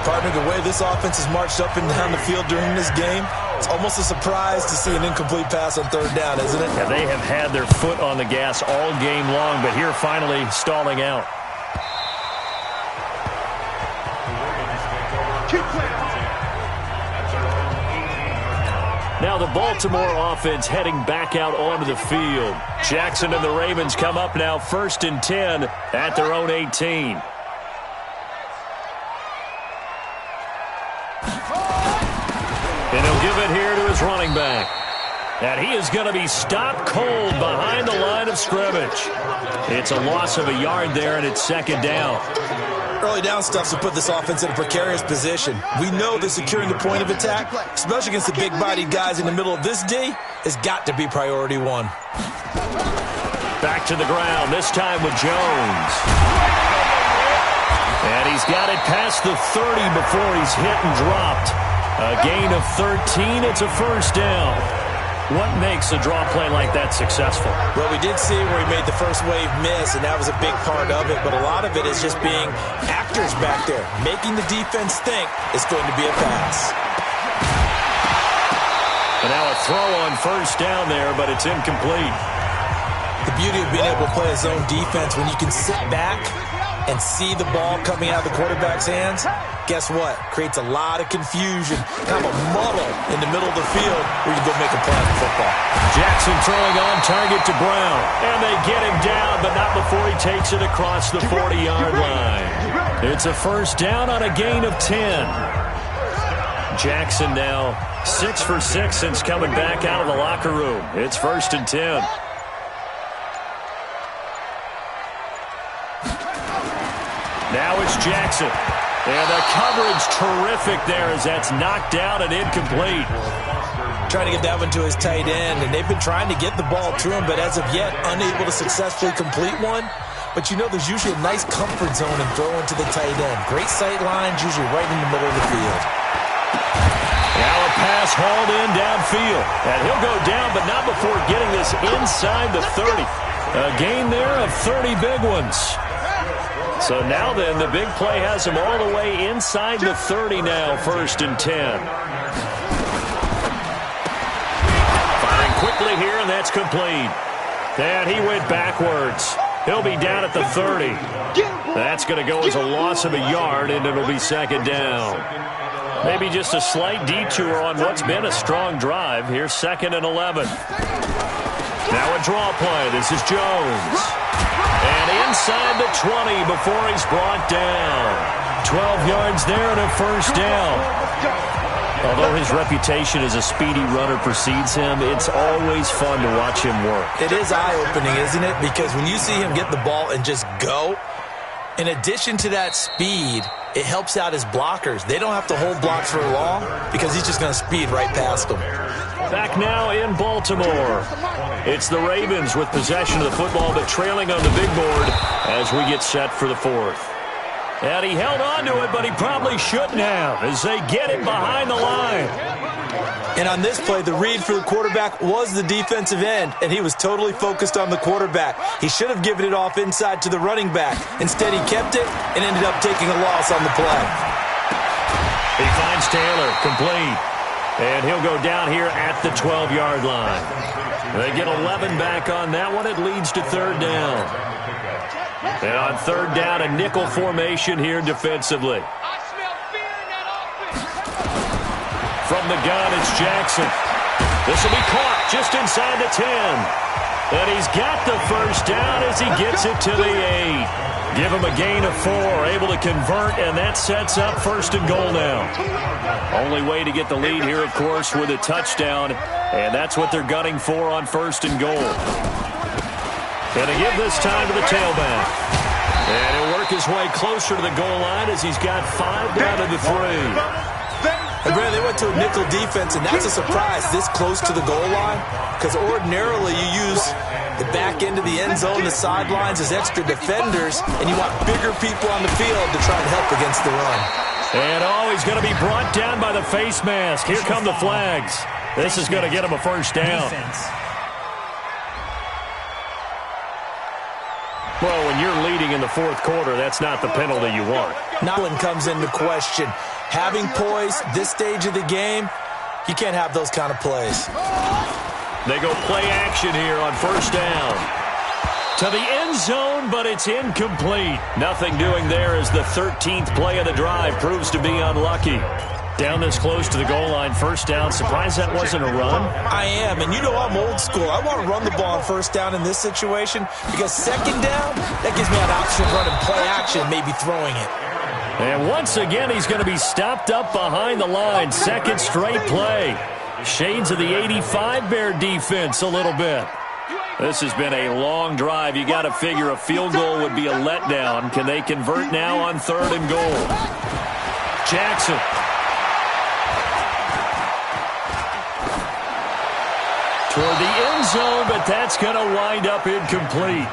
Partner, the way this offense has marched up and down the field during this game, it's almost a surprise to see an incomplete pass on third down, isn't it? Yeah, they have had their foot on the gas all game long, but here finally stalling out. Now the Baltimore offense heading back out onto the field. Jackson and the Ravens come up now 1st and 10 at their own 18. And he'll give it here to his running back. And he is going to be stopped cold behind the line of scrimmage. It's a loss of a yard there, and it's 2nd down. Early down stuff to put this offense in a precarious position. We know that securing the point of attack, especially against the big-bodied guys in the middle of this D, has got to be priority 1. Back to the ground, this time with Jones. And he's got it past the 30 before he's hit and dropped. A gain of 13, it's a first down. What makes a draw play like that successful? Well, we did see where he made the first wave miss, and that was a big part of it, but a lot of it is just being actors back there, making the defense think it's going to be a pass. And now a throw on first down there, but it's incomplete. The beauty of being able to play a zone defense when you can sit back and see the ball coming out of the quarterback's hands, guess what? Creates a lot of confusion, kind of a muddle in the middle of the field where you go make a play on football. Jackson throwing on target to Brown. And they get him down, but not before he takes it across the 40-yard line. It's a first down on a gain of 10. Jackson now 6 for 6 since coming back out of the locker room. It's 1st and 10. Now it's Jackson. And the coverage terrific there as that's knocked down and incomplete. Trying to get that one to his tight end, and they've been trying to get the ball to him, but as of yet, unable to successfully complete one. But you know there's usually a nice comfort zone in throwing to the tight end. Great sight lines, usually right in the middle of the field. Now a pass hauled in downfield. And he'll go down, but not before getting this inside the 30. A gain there of 30 big ones. So now then, the big play has him all the way inside the 30 now, 1st and 10. Firing quickly here, and that's complete. And he went backwards. He'll be down at the 30. That's going to go as a loss of a yard, and it'll be 2nd down. Maybe just a slight detour on what's been a strong drive. Here's 2nd and 11. Now a draw play. This is Jones. And inside the 20 before he's brought down. 12 yards there and a first down. Although his reputation as a speedy runner precedes him, it's always fun to watch him work. It is eye-opening, isn't it? Because when you see him get the ball and just go, In addition to that speed, it helps out his blockers. They don't have to hold blocks for long because he's just going to speed right past them. Back now in Baltimore. It's the Ravens with possession of the football, but trailing on the big board as we get set for the fourth. And he held on to it, but he probably shouldn't have as they get him behind the line. And on this play, the read for the quarterback was the defensive end, and he was totally focused on the quarterback. He should have given it off inside to the running back. Instead, he kept it and ended up taking a loss on the play. He finds Taylor, complete. And he'll go down here at the 12-yard line. They get 11 back on that one. It leads to third down. And on third down, a nickel formation here defensively. From the gun, it's Jackson. This will be caught just inside the 10. And he's got the first down as he gets it to the 8. Give him a gain of 4, able to convert, and that sets up first and goal now. Only way to get the lead here, of course, with a touchdown, and that's what they're gunning for on first and goal. And to give this time to the tailback. And he'll work his way closer to the goal line as he's got 5 down to the 3. And Brad, they went to a nickel defense, and that's a surprise this close to the goal line, because ordinarily you use the back end of the end zone, the sidelines as extra defenders, and you want bigger people on the field to try and help against the run. And he's going to be brought down by the face mask. Here come the flags. This is going to get him a first down. Well, when you're leading in the fourth quarter, that's not the penalty you want. Nolan comes into question. Having poise this stage of the game, you can't have those kind of plays. They go play action here on first down. To the end zone, but it's incomplete. Nothing doing there as the 13th play of the drive proves to be unlucky. Down this close to the goal line, first down. Surprised that wasn't a run? I am, and you know I'm old school. I want to run the ball on first down in this situation because second down, that gives me an option of running play action, maybe throwing it. And once again, he's going to be stopped up behind the line. Second straight play. Shades of the 85 Bear defense a little bit. This has been a long drive. You got to figure a field goal would be a letdown. Can they convert now on third and goal? Jackson. Toward the end zone, but that's going to wind up incomplete.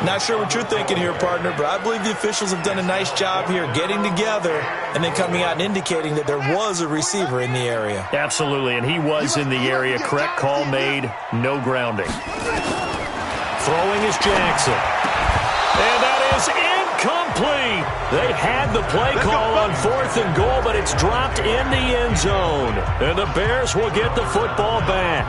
Not sure what you're thinking here, partner, but I believe the officials have done a nice job here getting together and then coming out and indicating that there was a receiver in the area. Absolutely, and he was in the area. Correct call made, no grounding. Throwing is Jackson. And that is incomplete. They had the play call on fourth and goal, but it's dropped in the end zone. And the Bears will get the football back.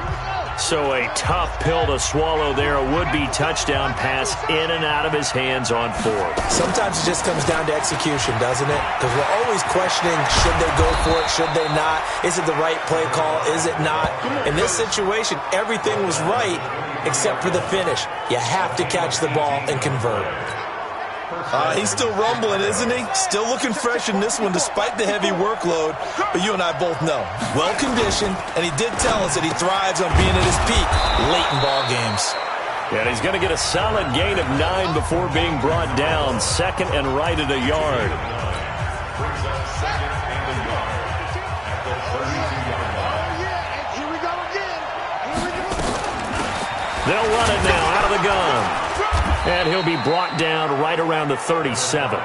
So a tough pill to swallow there. A would-be touchdown pass in and out of his hands on fourth. Sometimes it just comes down to execution, doesn't it? Because we're always questioning, should they go for it, should they not? Is it the right play call, is it not? In this situation, everything was right except for the finish. You have to catch the ball and convert. He's still rumbling, isn't he? Still looking fresh in this one despite the heavy workload. But you and I both know, well-conditioned, and he did tell us that he thrives on being at his peak late in ball games. And he's going to get a solid gain of 9 before being brought down. Second and right at a yard. They'll run it now out of the gun. And he'll be brought down right around the 37.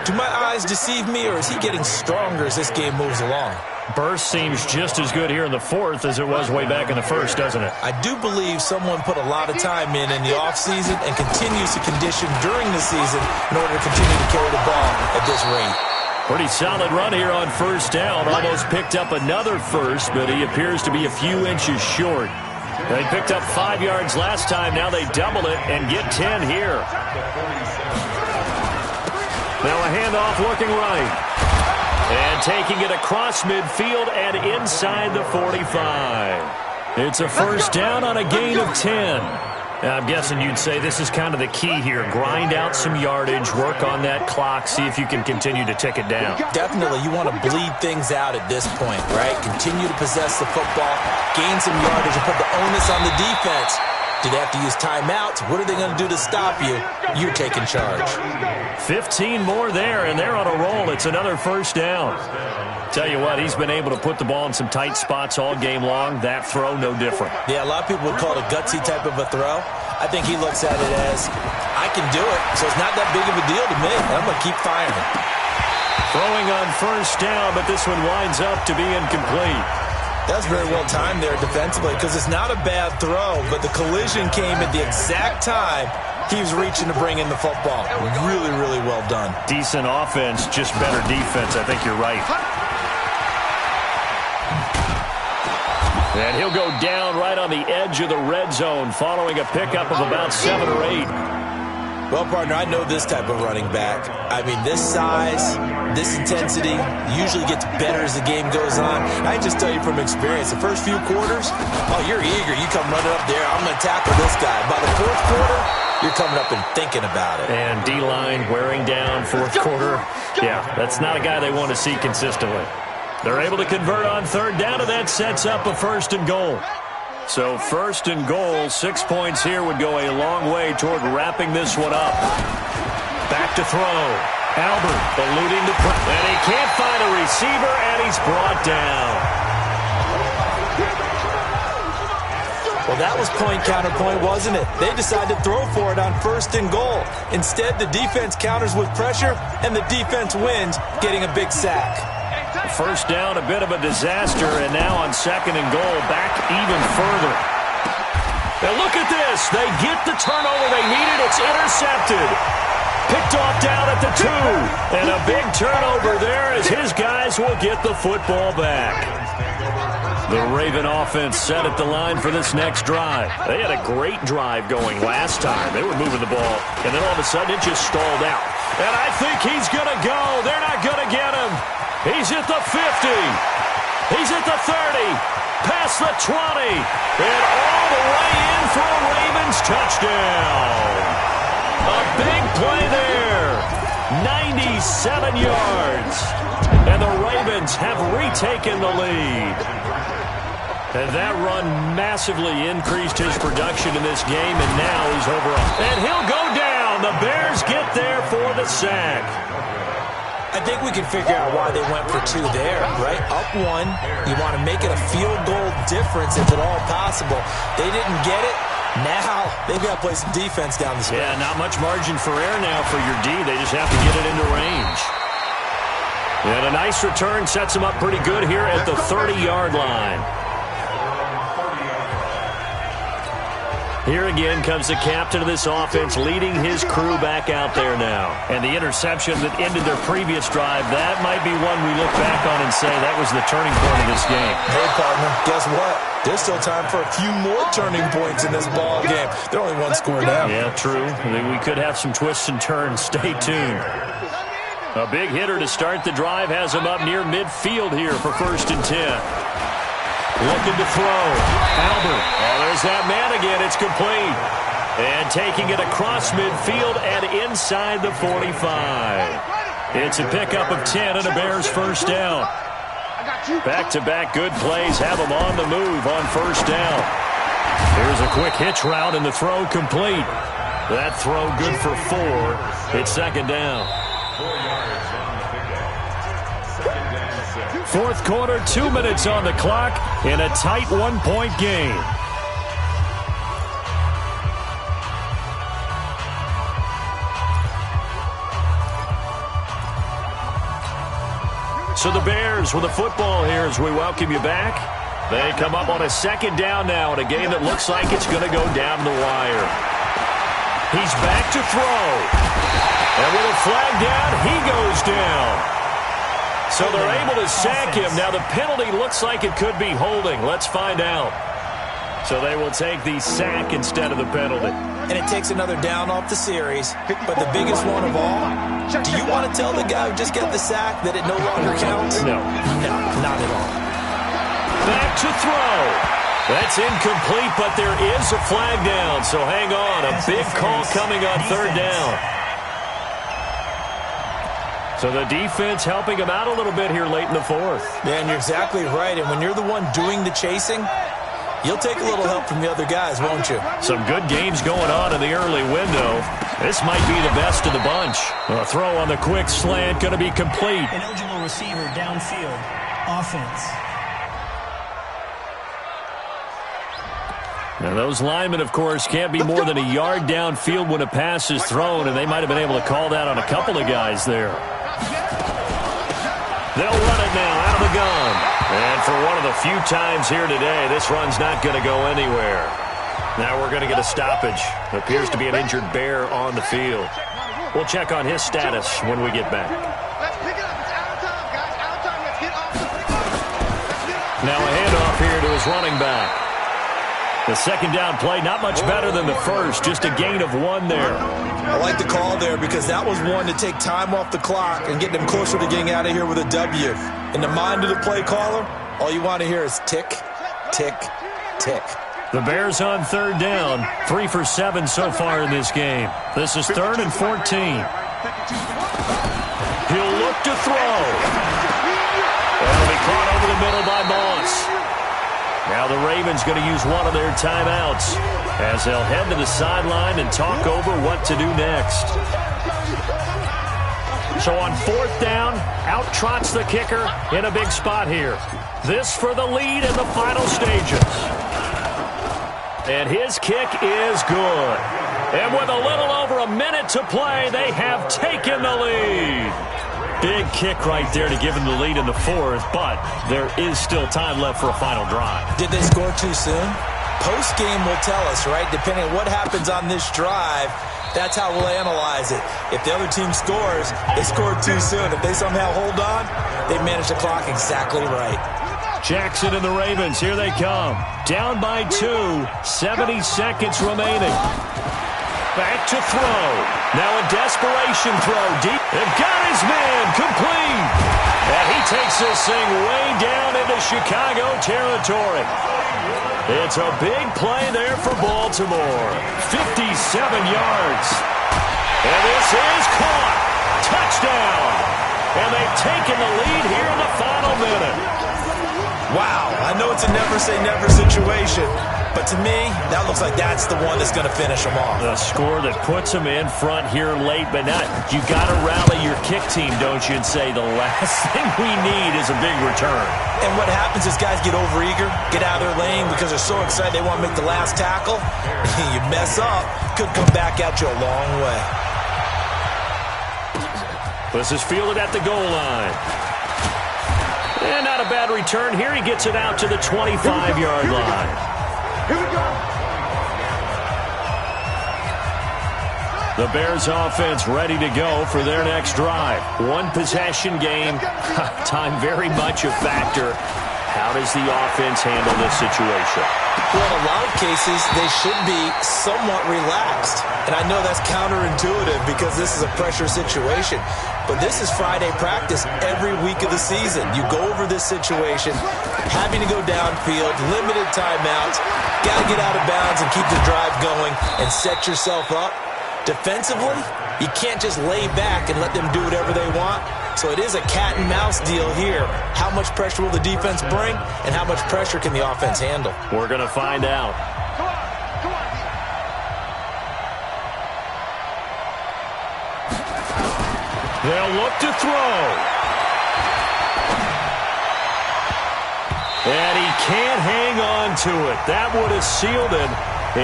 Do my eyes deceive me, or is he getting stronger as this game moves along? Burst seems just as good here in the fourth as it was way back in the first, doesn't it? I do believe someone put a lot of time in the offseason and continues to condition during the season in order to continue to carry the ball at this rate. Pretty solid run here on first down. Almost picked up another first, but he appears to be a few inches short. They picked up 5 yards last time. Now they double it and get 10 here. Now a handoff looking right. And taking it across midfield and inside the 45. It's a first down on a gain of 10. I'm guessing you'd say this is kind of the key here. Grind out some yardage, work on that clock, see if you can continue to tick it down. Definitely. You want to bleed things out at this point, right? Continue to possess the football, gain some yardage, and put the onus on the defense Do they have to use timeouts? What are they going to do to stop you? You're taking charge. 15 more there, and they're on a roll. It's another first down. Tell you what, he's been able to put the ball in some tight spots all game long. That throw, no different. Yeah, a lot of people would call it a gutsy type of a throw. I think he looks at it as, I can do it, so it's not that big of a deal to me. I'm going to keep firing. Throwing on first down, but this one winds up to be incomplete. That was very well timed there defensively because it's not a bad throw, but the collision came at the exact time he was reaching to bring in the football. Really, really well done. Decent offense, just better defense. I think you're right. And he'll go down right on the edge of the red zone following a pickup of about 7 or 8. Well, partner, I know this type of running back. I mean, this size, this intensity usually gets better as the game goes on. I just tell you from experience, the first few quarters, oh, you're eager. You come running up there, I'm going to tackle this guy. By the fourth quarter, you're coming up and thinking about it. And D-line wearing down fourth quarter. Yeah, that's not a guy they want to see consistently. They're able to convert on third down, and that sets up a first and goal. So first and goal, 6 points here would go a long way toward wrapping this one up. Back to throw. Albert eluding the pressure. And he can't find a receiver, and he's brought down. Well, that was point counterpoint, wasn't it? They decided to throw for it on first and goal. Instead, the defense counters with pressure, and the defense wins, getting a big sack. First down, a bit of a disaster, and now on second and goal, back even further. Now look at this. They get the turnover they needed. It's intercepted. Picked off down at the 2. And a big turnover there as his guys will get the football back. The Raven offense set at the line for this next drive. They had a great drive going last time. They were moving the ball, and then all of a sudden it just stalled out. And I think he's going to go. They're not going to get him. He's at the 50. He's at the 30. Past the 20. And all the way in for a Ravens touchdown. A big play there. 97 yards. And the Ravens have retaken the lead. And that run massively increased his production in this game, and now he's over. And he'll go down. The Bears get there for the sack. I think we can figure out why they went for 2 there, right? Up 1, you want to make it a field goal difference if at all possible. They didn't get it. Now they've got to play some defense down the stretch. Yeah, not much margin for error now for your D. They just have to get it into range. And a nice return sets them up pretty good here at the 30-yard line. Here again comes the captain of this offense leading his crew back out there now. And the interception that ended their previous drive, that might be one we look back on and say that was the turning point of this game. Hey, partner, guess what? There's still time for a few more turning points in this ball game. They're only 1 score down. Yeah, true. We could have some twists and turns. Stay tuned. A big hitter to start the drive has him up near midfield here for 1st and 10. Looking to throw. Albert. Oh, there's that man again. It's complete. And taking it across midfield and inside the 45. It's a pickup of 10 and a Bears first down. Back-to-back good plays have them on the move on first down. Here's a quick hitch route and the throw complete. That throw good for 4. It's second down. 4th quarter, 2 minutes on the clock in a tight 1-point game. So the Bears with the football here as we welcome you back. They come up on a second down now in a game that looks like it's going to go down the wire. He's back to throw. And with a flag down, he goes down. So they're able to sack him. Now the penalty looks like it could be holding. Let's find out. So they will take the sack instead of the penalty. And it takes another down off the series. But the biggest one of all, do you want to tell the guy who just got the sack that it no longer counts? No. No, not at all. Back to throw. That's incomplete, but there is a flag down. So hang on. A big call coming on third down. So the defense helping him out a little bit here late in the 4th. Yeah, and you're exactly right. And when you're the one doing the chasing, You'll take a little help from the other guys, won't you? Some good games going on in the early window. This might be the best of the bunch. A throw on the quick slant going to be complete. An eligible receiver downfield. Offense. Now those linemen, of course, can't be more than a yard downfield when a pass is thrown, and they might have been able to call that on a couple of guys there. They'll run it now out of the gun. And for one of the few times here today, this run's not going to go anywhere. Now we're going to get a stoppage. Appears to be an injured Bear on the field. We'll check on his status when we get back. Let's pick it up. It's out of time, guys. Out of time. Let's get off the field. Now a handoff here to his running back. The second down play, not much better than the first, just a gain of 1 there. I like the call there because that was one to take time off the clock and get them closer to getting out of here with a W. In the mind of the play caller, all you want to hear is tick, tick, tick. The Bears on third down, 3 for 7 so far in this game. This is 3rd and 14. He'll look to throw. That'll be caught over the middle by Moss. Now the Ravens going to use one of their timeouts as they'll head to the sideline and talk over what to do next. So on 4th down, out trots the kicker in a big spot here. This for the lead in the final stages. And his kick is good. And with a little over a minute to play, they have taken the lead. Big kick right there to give them the lead in the 4th, but there is still time left for a final drive. Did they score too soon? Post-game will tell us, right? Depending on what happens on this drive, that's how we'll analyze it. If the other team scores, they scored too soon. If they somehow hold on, they manage the clock exactly right. Jackson and the Ravens, here they come. Down by 2, 70 seconds remaining. Back to throw. Now a desperation throw deep. They've got his man complete. And he takes this thing way down into Chicago territory. It's a big play there for Baltimore. 57 yards. And this is caught. Touchdown. And they've taken the lead here in the final minute. Wow, I know it's a never-say-never situation, but to me, that looks like that's the one that's going to finish them off. The score that puts them in front here late, but not. You got to rally your kick team, don't you, and say the last thing we need is a big return. And what happens is guys get overeager, get out of their lane because they're so excited they want to make the last tackle. You mess up, could come back at you a long way. This is fielded at the goal line. And not a bad return here. He gets it out to the 25-yard line. Here we go. The Bears offense ready to go for their next drive. One possession game. Time very much a factor. How does the offense handle this situation? Well, in a lot of cases, they should be somewhat relaxed. And I know that's counterintuitive because this is a pressure situation. But this is Friday practice every week of the season. You go over this situation, having to go downfield, limited timeouts, got to get out of bounds and keep the drive going and set yourself up. Defensively, you can't just lay back and let them do whatever they want. So it is a cat and mouse deal here. How much pressure will the defense bring and how much pressure can the offense handle? We're going to find out. They'll look to throw. And he can't hang on to it. That would have sealed it.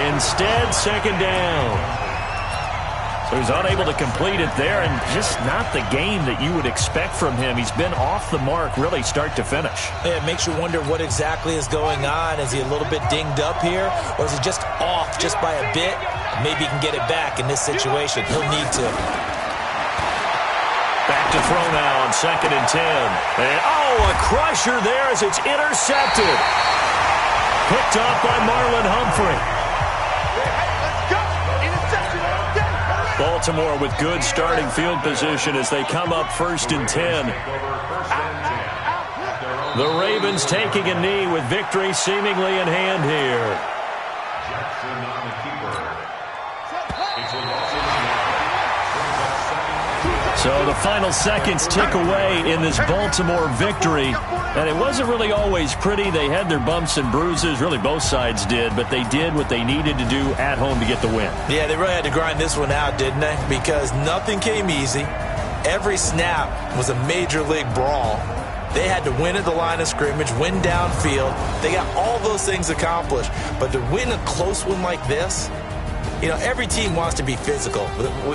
Instead, second down. So he's unable to complete it there, and just not the game that you would expect from him. He's been off the mark really start to finish. Yeah, it makes you wonder what exactly is going on. Is he a little bit dinged up here, or is he just off just by a bit? Maybe he can get it back in this situation. He'll need to. Back to throw now on 2nd and 10. And, a crusher there as it's intercepted. Picked off by Marlon Humphrey. Baltimore with good starting field position as they come up 1st and 10. The Ravens taking a knee with victory seemingly in hand here. So the final seconds tick away in this Baltimore victory. And it wasn't really always pretty. They had their bumps and bruises. Really, both sides did. But they did what they needed to do at home to get the win. Yeah, they really had to grind this one out, didn't they? Because nothing came easy. Every snap was a major league brawl. They had to win at the line of scrimmage, win downfield. They got all those things accomplished. But to win a close one like this, you know, every team wants to be physical.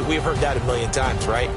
We've heard that a million times, right?